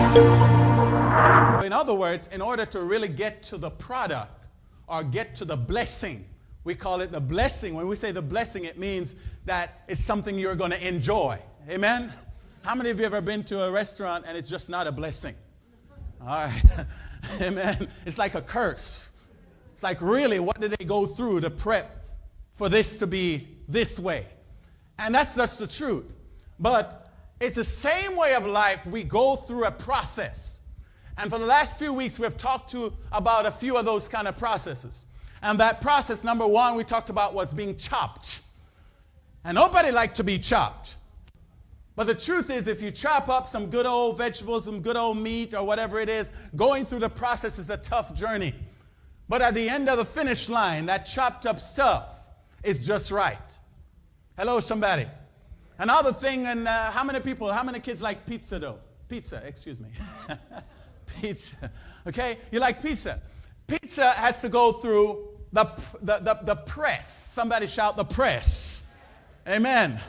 In other words, in order to really get to the product or get to the blessing, we call it the blessing. When we say the blessing, it means that it's something you're going to enjoy. Amen? How many of you have ever been to a restaurant and it's just not a blessing? All right. Amen. It's like a curse. It's like, really, what did they go through to prep for this to be this way? And that's just the truth. But it's the same way of life. We go through a process. And for the last few weeks, we've talked about a few of those kind of processes. And that process, number one, we talked about was being chopped. And nobody liked to be chopped. But the truth is, if you chop up some good old vegetables, some good old meat, or whatever it is, going through the process is a tough journey. But at the end of the finish line, that chopped up stuff is just right. Hello, somebody. Another thing, and how many kids like pizza, though? Pizza, excuse me. Pizza. Okay? You like pizza. Pizza has to go through the press. Somebody shout the press. Amen.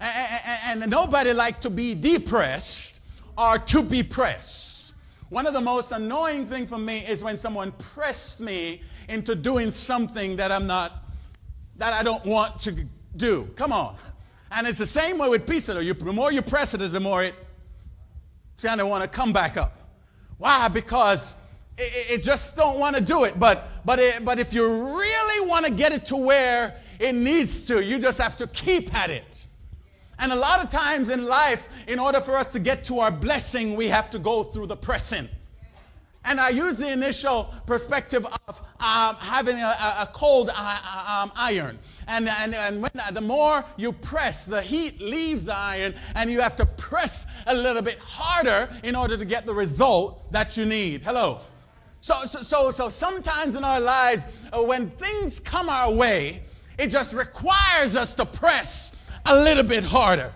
And nobody likes to be depressed or to be pressed. One of the most annoying things for me is when someone presses me into doing something that I don't want to do. Come on. And it's the same way with pizza. The more you press it, the more it's going to want to come back up. Why? Because it just don't want to do it. But if you really want to get it to where it needs to, you just have to keep at it. And a lot of times in life, in order for us to get to our blessing, we have to go through the pressing. And I use the initial perspective of having a cold iron. And when the more you press, the heat leaves the iron, and you have to press a little bit harder in order to get the result that you need. Hello. So sometimes in our lives, when things come our way, it just requires us to press a little bit harder.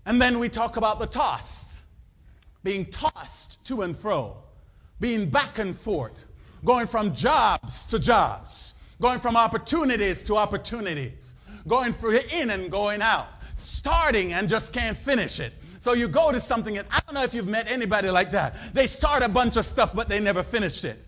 And then we talk about the tossed, being tossed to and fro, being back and forth, going from jobs to jobs, going from opportunities to opportunities, going in and going out, starting and just can't finish it. So you go to something, and I don't know if you've met anybody like that. They start a bunch of stuff, but they never finish it.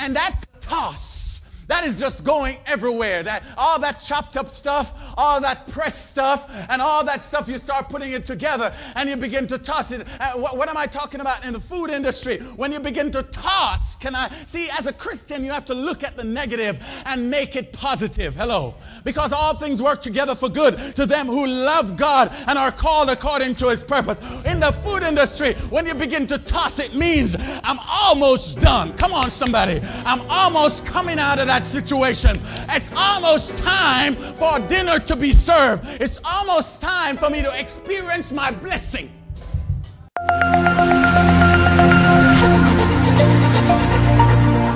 And that's the toss. That is just going everywhere. That all that chopped up stuff, all that pressed stuff, and all that stuff, you start putting it together and you begin to toss it. What am I talking about in the food industry? When you begin to toss, as a Christian, you have to look at the negative and make it positive. Hello. Because all things work together for good to them who love God and are called according to his purpose. In the food industry, when you begin to toss, it means I'm almost done. Come on, somebody. I'm almost coming out of that situation. It's almost time for dinner to be served. It's almost time for me to experience my blessing.